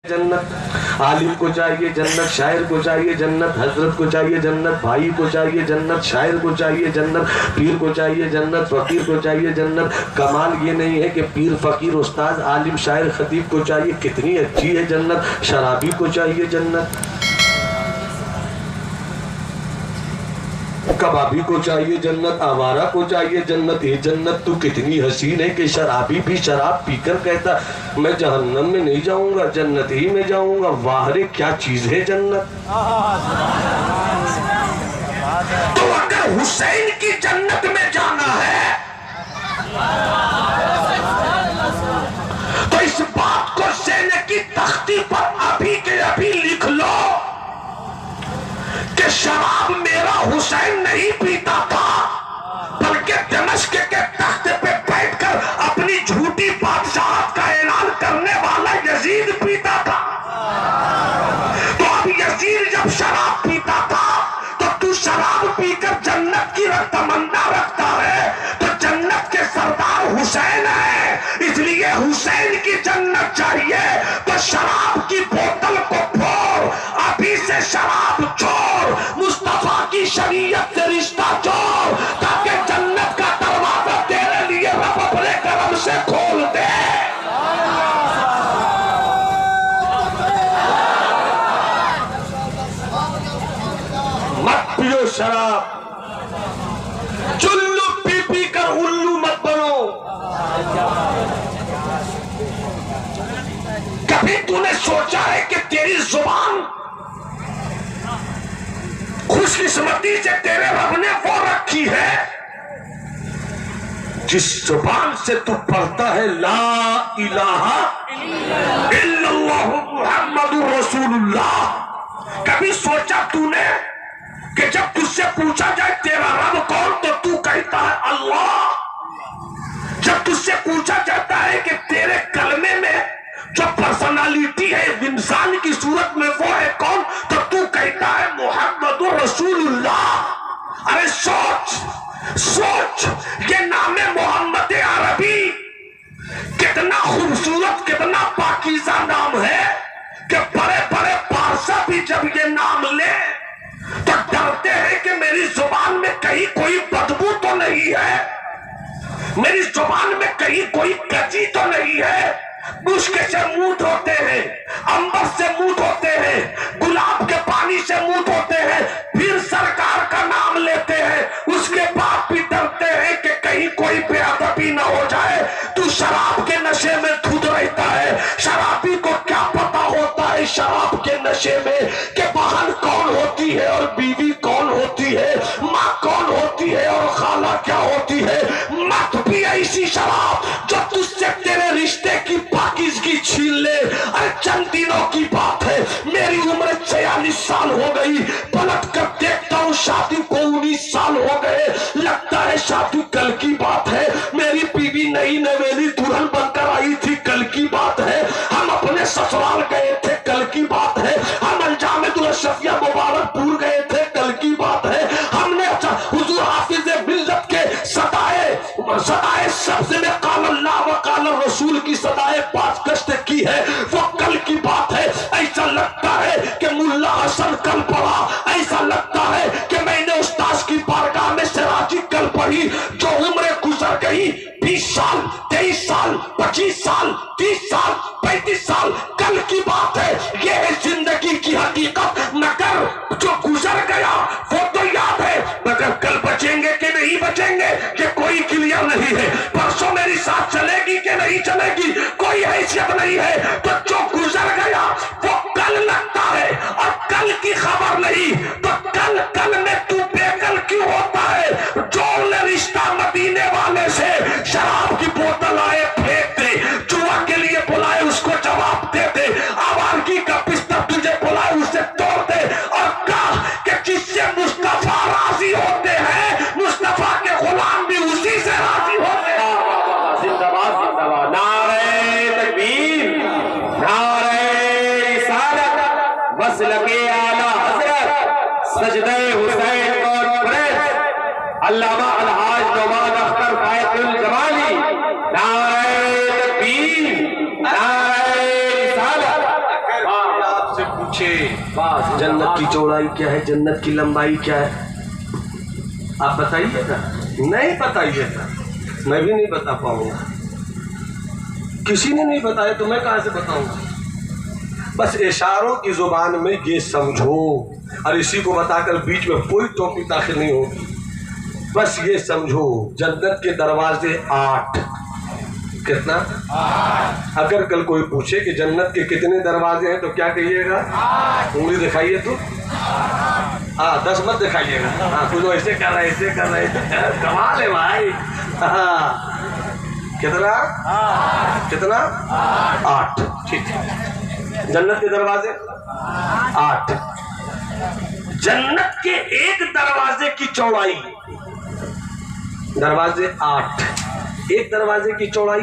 जन्नत आलिम को चाहिए, जन्नत शायर को चाहिए, जन्नत हजरत को चाहिए, जन्नत भाई को चाहिए, जन्नत शायर को चाहिए, जन्नत पीर को चाहिए, जन्नत फकीर को चाहिए, जन्नत। कमाल ये नहीं है कि पीर फकीर उस्ताद आलिम शायर खतीब को चाहिए, कितनी अच्छी है जन्नत। शराबी को चाहिए जन्नत, कबाबी को चाहिए जन्नत, आवारा को चाहिए जन्नत। ये जन्नत तो कितनी हसीन है कि शराबी भी शराब पीकर कहता मैं जहन्नम में नहीं जाऊंगा, जन्नत ही में जाऊंगा। वाह रे क्या चीज है जन्नत। तो अगर हुसैन की जन्नत में जाना है तो इस बात को सीने की तख्ती पर अभी के अभी लिख लो कि शराब मेरा हुसैन नहीं पीता था, बल्कि दमिश्क के तख्ते पे बैठकर अपनी झूठी बादशाहत का ऐलान करने वाला यजीद पीता था। तो अब यजीद जब शराब पीता था तो तू शराब पीकर जन्नत की तमन्ना रखता है, तो जन्नत के सरदार हुसैन है, इसलिए हुसैन की जन्नत चाहिए। तो शराब की बोतल को फोड़, अभी से शराब छोड़, मुस्तफा की शरीयत से रिश्ता जोड़, ताकि जन्नत का दरवाजा तेरे लिए रब अपने करम से खोल दे। मत पियो शराब, चुल्लू पी पी कर उल्लू मत बनो। कभी तूने सोचा है कि तेरी जुबान खुशकिस्मती से तेरे रब ने वो रखी है जिस जुबान से तू पढ़ता है ला इलाहा इल्लल्लाह मुहम्मदुर रसूलुल्लाह। कभी सोचा तूने कि जब तुझसे पूछा जाए तेरा रब कौन तो तू कहता है अल्लाह। जब तुझसे पूछा जाता है कि तेरे कलमे में जो पर्सनालिटी है इंसान की सूरत में वो है कौन, तो तू कहता है मुहम्मदुर रसूलुल्लाह। अरे सोच सोच, ये नाम मोहम्मद अरबी कितना खूबसूरत, कितना पाकीज़ा नाम है कि बड़े बड़े बादशाह भी जब ये नाम ले तो डरते हैं कि मेरी जुबान में कहीं कोई बदबू तो नहीं है, मेरी जुबान में कहीं कोई कजी तो नहीं है। मुश्क से मुंह धोते हैं, अंबर से मुंह धोते हैं, गुलाब के पानी से मुंह धोते हैं, फिर सरकार का नाम लेते हैं, उसके बाद भी डरते हैं कि कहीं कोई बेअदबी ना हो जाए। तू शराब के नशे में धुत रहता है। शराबी को क्या पता होता है शराब के नशे में कि बहन कौन होती है और बीवी कौन होती है, माँ कौन होती है और खाला क्या होती है। मत भी ऐसी शराब जो तुझसे तेरे रिश्ते की पाकीज़गी छीन ले। अरे चंद दिनों की बात है, मेरी उम्र 46 साल हो गई, पलट कर देखता हूँ शादी को 19 साल हो गए, लगता है शादी कल की बात है। मेरी बीवी नई नवेली दुल्हन बनकर आई थी, कल की बात है। हम अपने ससुराल गए थे, कल की बात है। हम अंजाम दुल्हशफिया मुबारकपुर गए थे, कल की बात है। हमने हुजूर हाफिज मिल्लत के सदाए सबसे में काल अल्लाह व काल रसूल की सदाए पांच कष्ट की है, वो कल की बात है। ऐसा लगता है कि मुल्ला हसन कल पढ़ा, ऐसा लगता है कि मैंने उस्ताद की बारगाह में सिराजी कल पढ़ी। जो उम्र गुजर गई 20 साल 23 साल 25 साल 30 साल 35 साल कल की बात है। ये है जिंदगी की हकीकत। मगर जो गुजर गया वो तो याद है, मगर कल बचेंगे कि नहीं बचेंगे ये कोई क्लियर नहीं है। परसों मेरी साथ चलेगी कि नहीं चलेगी कोई हैसियत नहीं है। तो जो गुजर गया वो कल लगता है और कल की खबर नहीं। तो कल कल में तू बेकल क्यों होता है? जोड़ ले रिश्ता मदीने वाले से, शराब की बोतल आए फेंक दे, जुआ के लिए बुलाए उसको जवाब दे दे, आवारगी का बिस्तर तुझे बुलाए उसे तोड़ दे और कहा कि जिससे मुस्तफा राजी होते हैं मुस्तफा के गुलाम भी उसी से राजी होते हैं। जिंदाबाद जिंदाबाद, नारे तकबीर, नारे रिसालत, मसलके आला हजरत, सजदे हुसैन और प्रेस, अल्लामा अलहाज नौमान अख्तर फायतुल जमाली, नारे तकबीर, नारे रिसालत। पूछे जन्नत की चौड़ाई क्या है, जन्नत की लंबाई क्या है, आप बताइएगा? नहीं बताइएगा, मैं भी नहीं बता पाऊंगा। किसी ने नहीं बताया तो मैं कहां से बताऊंगा? बस इशारों की जुबान में ये समझो, और इसी को बताकर बीच में कोई टॉपिक दाखिल नहीं होगी। बस ये समझो, जन्नत के दरवाजे 8। कितना? 8। अगर कल कोई पूछे कि जन्नत के कितने दरवाजे हैं तो क्या कहिएगा? 8। उंगली दिखाइए तो। 10 मत दिखाइएगा। कुछ ऐसे कर रहे, ऐसे कर रहे, कमाल है भाई। कितना? 8। कितना? 8। ठीक है, जन्नत के दरवाजे 8। जन्नत के एक दरवाजे की चौड़ाई, दरवाजे 8, एक दरवाजे की चौड़ाई।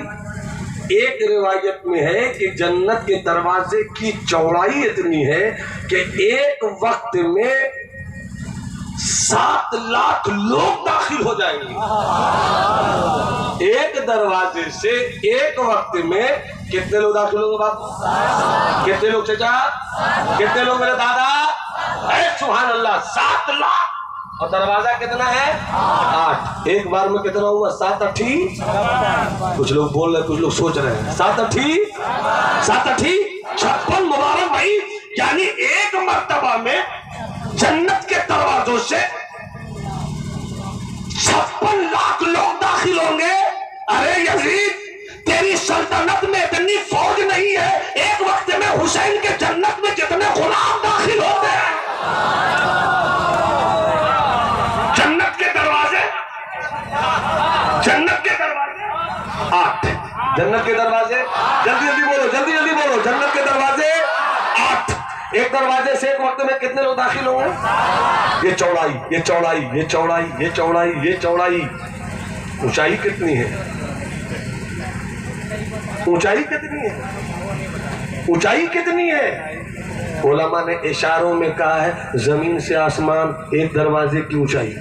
एक रिवायत में है कि जन्नत के दरवाजे की चौड़ाई इतनी है कि एक वक्त में 7 लाख लोग दाखिल हो जाएंगे। एक दरवाजे से एक वक्त में कितने लोग दाखिल होंगे बाप? कितने लोग चाचा? कितने लोग मेरे दादा? सुभान अल्लाह, 7 लाख। और दरवाजा कितना है? 8। एक बार में कितना हुआ? 7 8। कुछ लोग बोल रहे, कुछ लोग सोच रहे हैं 7 8 7 8 56 मुबारक भाई। यानी एक मर्तबा में जन्नत के दरवाजों से 56 लाख लोग दाखिल होंगे। अरे यजीद, तेरी सल्तनत में इतनी फौज नहीं है, एक वक्त में हुसैन के जन्नत में जितने गुलाम दाखिल होते हैं। जन्नत के दरवाजे 8। जन्नत के दरवाजे, जल्दी जल्दी बोलो, जल्दी जल्दी बोलो, जन्नत के दरवाजे 8। एक दरवाजे से एक वक्त में कितने लोग दाखिल होंगे? ये चौड़ाई, ये चौड़ाई, ये चौड़ाई, ये चौड़ाई, ये चौड़ाई। ऊंचाई कितनी है? ऊंचाई कितनी है? ऊंचाई कितनी है? उलमा ने इशारों में कहा है जमीन से आसमान एक दरवाजे की ऊंचाई।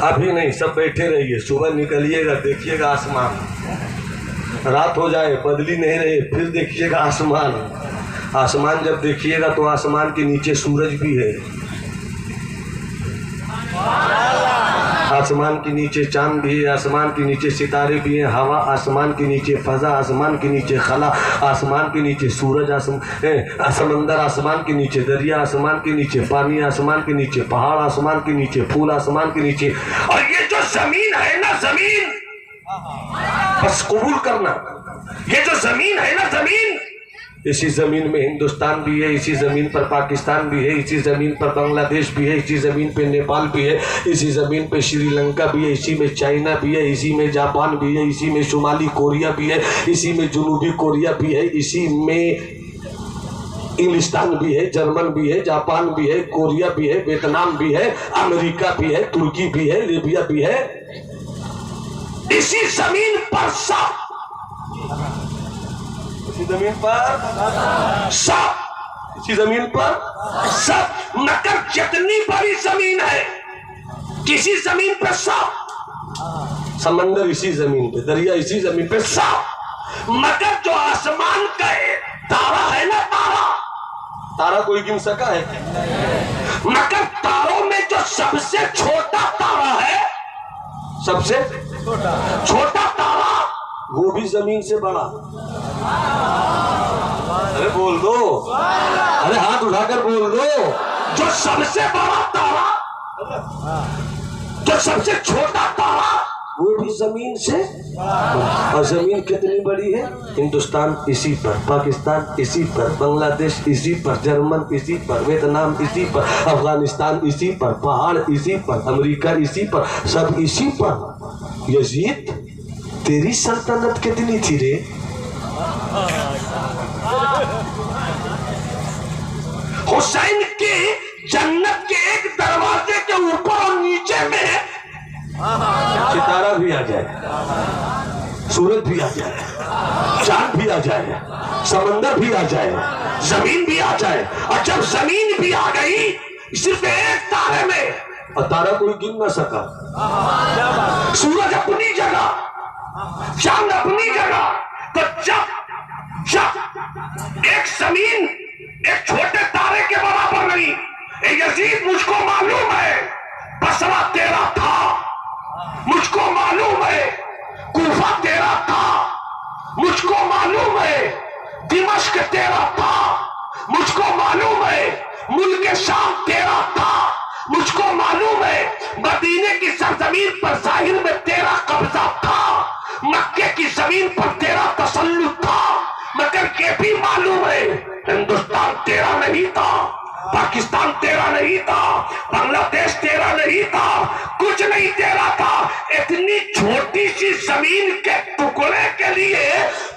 अभी नहीं, सब बैठे रहिए, सुबह निकलिएगा देखिएगा आसमान, रात हो जाए बदली नहीं रहे फिर देखिएगा आसमान। आसमान जब देखिएगा तो आसमान के नीचे सूरज भी है, आसमान के नीचे चांद भी है, आसमान के नीचे सितारे भी हैं, हवा आसमान के नीचे, फजा आसमान के नीचे, खला आसमान के नीचे, सूरज समंदर आसमान के नीचे, दरिया आसमान के नीचे, पानी आसमान के नीचे, पहाड़ आसमान के नीचे, फूल आसमान के नीचे। और ये जो जमीन है ना, जमीन बस कबूल करना, ये जो जमीन है ना, जमीन, इसी जमीन में हिंदुस्तान भी है, इसी जमीन पर पाकिस्तान भी है, इसी जमीन पर बांग्लादेश भी है, इसी जमीन पे नेपाल भी है, इसी जमीन पे श्रीलंका भी है, इसी में चाइना भी है, इसी में जापान भी है, इसी में शुमाली कोरिया भी है, इसी में जनूबी कोरिया भी है, इसी में इंग्लिस्तान भी है, जर्मन भी है, जापान भी है, कोरिया भी है, वियतनाम भी है, अमेरिका भी है, तुर्की भी है, लीबिया भी है। इसी जमीन पर सब, इसी जमीन पर सब, इसी जमीन पर सब, मगर जितनी बड़ी जमीन है किसी जमीन पर सब, समंदर इसी जमीन पे, दरिया इसी जमीन पे सब, मगर जो आसमान का तारा है ना, तारा, तारा कोई गिन सका है? मगर तारों में जो सबसे छोटा तारा है, सबसे छोटा तारा, वो भी जमीन से बड़ा। अरे बोल दो, अरे हाथ उठाकर बोल दो। जो सबसे बड़ा तारा, जो सबसे छोटा तारा, वो भी जमीन से। और जमीन कितनी बड़ी है? हिंदुस्तान इसी पर, पाकिस्तान इसी पर, बांग्लादेश इसी पर, जर्मन इसी पर, वियतनाम इसी पर, अफगानिस्तान इसी पर, पहाड़ इसी पर, अमेरिका इसी पर, सब इसी पर। यजीद, तेरी सल्तनत कितनी थी रे? हुसैन के जन्नत के एक दरवाजे के ऊपर और नीचे में सितारा भी आ जाए, सूरज भी आ जाए, चांद भी आ जाए, समंदर भी आ जाए, जमीन भी आ जाए। और जब जमीन भी आ गई सिर्फ एक तारे में, और तारा कोई गिन ना सका, सूरज अपनी जगह, चांद अपनी जगह, तो जब जब एक जमीन एक छोटे तारे के बराबर नहीं। यजीद मुझको मालूम है बसरा तेरा था, मुझको मालूम है कूफा तेरा था, मुझको मालूम है दिमश्क तेरा था, मुझको मालूम है मुल्क शाम तेरा था, मुझको मालूम है मदीने की सरजमीन पर जाहिर में तेरा कब्जा था, मक्के की जमीन पर तेरा तसल्लुत था, मगर ये भी मालूम है हिंदुस्तान तेरा नहीं था, पाकिस्तान तेरा नहीं था, बांग्लादेश तेरा नहीं था, कुछ नहीं तेरा था। इतनी छोटी सी जमीन के टुकड़े के लिए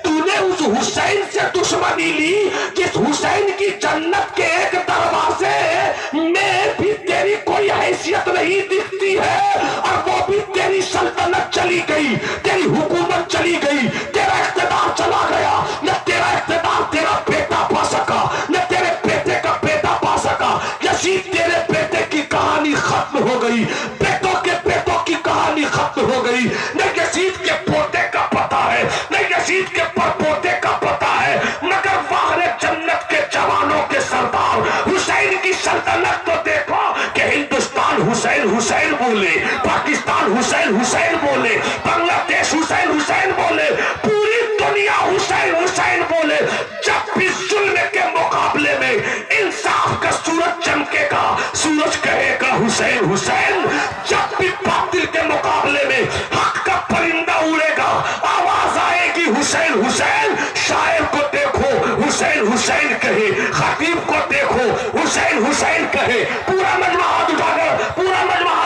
तूने उस हुसैन से दुश्मनी ली जिस हुसैन की जन्नत के एक दरवाजे में भी तेरी कोई हैसियत नहीं दिखती है, और वो भी तेरी सल्तनत चली गई, तेरी हुकूमत चली गई, तेरा इख्तिदार चला गया। न तेरा इख्तिदार तेरा बेटा पा सका, न तेरे बेटे का बेटा पा सका। यजीद तेरे बेटे की कहानी खत्म हो गई, बेटों के बेटों की कहानी खत्म हो गई। न यजीद के पोते का पता है, न यजीद के परपोते का पता है, मगर वाहरे जन्नत के जवानों के सरदार हुसैन की सल्तनत तो देखो कि हिंदुस्तान हुसैन हुसैन बोले, पाकिस्तान हुसैन हुसैन बोले, बांग्लादेश हुसैन हुसैन बोले, पूरी दुनिया हुसैन हुसैन बोले। जब भी जुल्म के मुकाबले में इंसाफ का सूरज चमकेगा, सूरज कहेगा हुसैन हुसैन। जब भी बातिल के मुकाबले में हक का परिंदा उड़ेगा, आवाज आएगी हुसैन हुसैन। शायर को देखो हुसैन हुसैन कहे, खतीब को देखो हुसैन हुसैन कहे। पूरा मजमा हाथ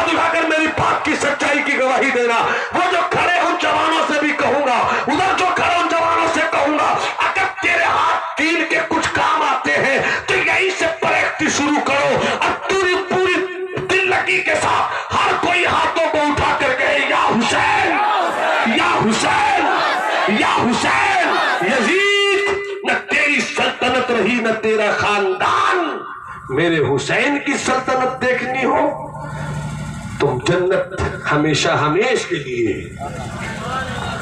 उठाकर मेरी बात की सच्चाई की गवाही देना। वो जो खड़े उन जवानों से भी कहूंगा, उधर जो खड़े उन जवानों से कहूंगा, अगर तेरे हाथ तीन के कुछ काम आते हैं तो यही से प्रैक्टिस शुरू करो, और पूरी पूरी दिल लगी के साथ हर कोई हाथों को उठा कर कहे या हुसैन या हुसैन या हुसैन। यजीद न तेरी सल्तनत रही न तेरा खानदान, मेरे हुसैन की सल्तनत देखनी हो तुम जन्नत हमेशा हमेश के लिए,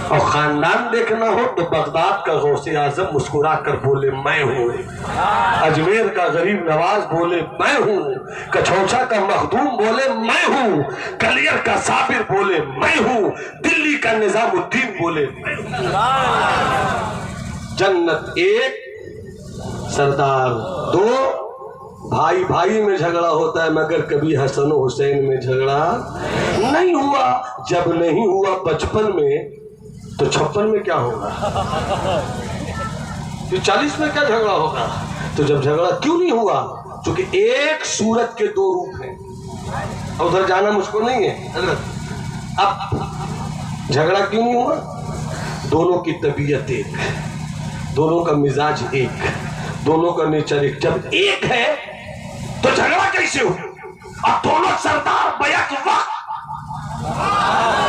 और खानदान देखना हो तो बगदाद का गौसे आजम मुस्कुरा कर बोले मैं हूं, अजमेर का गरीब नवाज बोले मैं हूं, कछौछा का मखदूम बोले मैं हूं, कलियर का साबिर बोले मैं हूं, दिल्ली का निजामुद्दीन बोले मैं हूं। जन्नत एक, सरदार दो। भाई भाई में झगड़ा होता है मगर कभी हसन हुसैन में झगड़ा नहीं हुआ। जब नहीं हुआ बचपन में तो 56 में क्या होगा, तो 40 में क्या झगड़ा होगा। तो जब झगड़ा क्यों नहीं हुआ, क्योंकि एक सूरत के दो रूप हैं। उधर जाना मुझको नहीं है। अब झगड़ा क्यों नहीं हुआ, दोनों की तबीयत एक, दोनों का मिजाज एक, दोनों का नेचर एक। जब एक है तो झगड़ा कैसे हो, और दोनों सरदार बैक वक्त,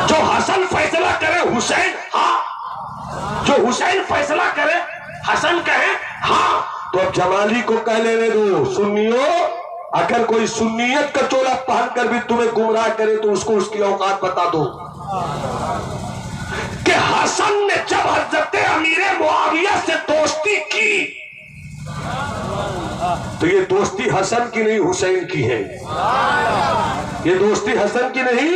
जो हसन फैसला करे हुसैन हाँ, जो हुसैन फैसला करे हसन कहे हाँ। तो अब जमाली को कह लेने दो सुन्नियों, अगर कोई सुन्नियत का चोला पहनकर भी तुम्हें गुमराह करे तो उसको उसकी औकात बता दो कि हसन ने जब हजरत अमीर मुआविया से दोस्ती की तो ये दोस्ती हसन की नहीं हुसैन की है, ये दोस्ती हसन की नहीं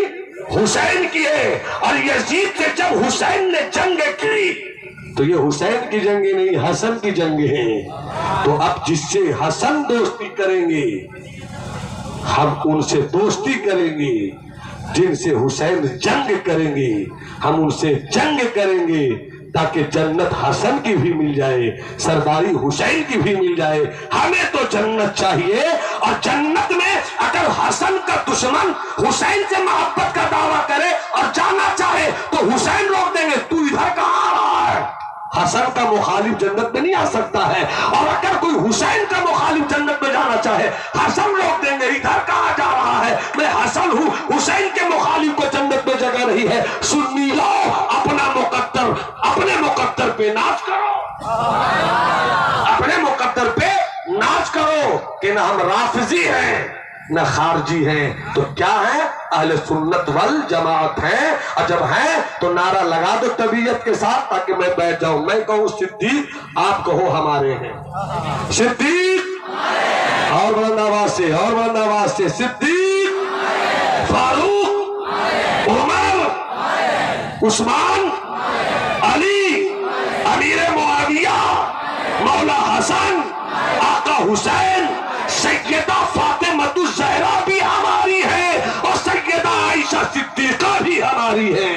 हुसैन की है। और यजीद से जब हुसैन ने जंग की तो ये हुसैन की जंग नहीं हसन की जंग है। तो अब जिससे हसन दोस्ती करेंगे हम उनसे दोस्ती करेंगे, जिनसे हुसैन जंग करेंगे हम उनसे जंग करेंगे, ताकि जन्नत हसन की भी मिल जाए, सरदारी हुसैन की भी मिल जाए। हमें तो जन्नत चाहिए, और जन्नत में अगर हसन का दुश्मन हुसैन से मोहब्बत का दावा करे और जाना चाहे तो हुसैन रोक देंगे, तू इधर कहां आ रहा है। हसन का मुखालिफ जन्नत में नहीं आ सकता है, और अगर कोई हुसैन का मुखालिफ जन्नत में जाना चाहे हसन रोक देंगे, इधर कहां जा रहा है, मैं हसन हूं, हुसैन के मुखालिफ को जन्नत में जगह नहीं है। सुन्नी लो अपना मुकद्दर, अपने मुकद्दर पे नाच करो, अपने मुकद्दर पे नाच करो कि ना हम राफिजी हैं ना खारजी हैं, तो क्या है अहले सुन्नत वल जमात हैं, और जब हैं तो नारा लगा दो तबीयत के साथ ताकि मैं बैठ जाऊं। मैं कहूं सिद्दीक, आप कहो हमारे हैं। सिद्दीक, और बुलंद आवाज से, और बुलंद आवाज से, सिद्दीक, फारूक, उमर, उस्मान, अली, अमीर मुआविया, मौला हसन, आका हुसैन, सैयदा फातिमतुज़ ज़हरा भी हमारी है और सैयदा आयशा सिद्दीका भी हमारी है।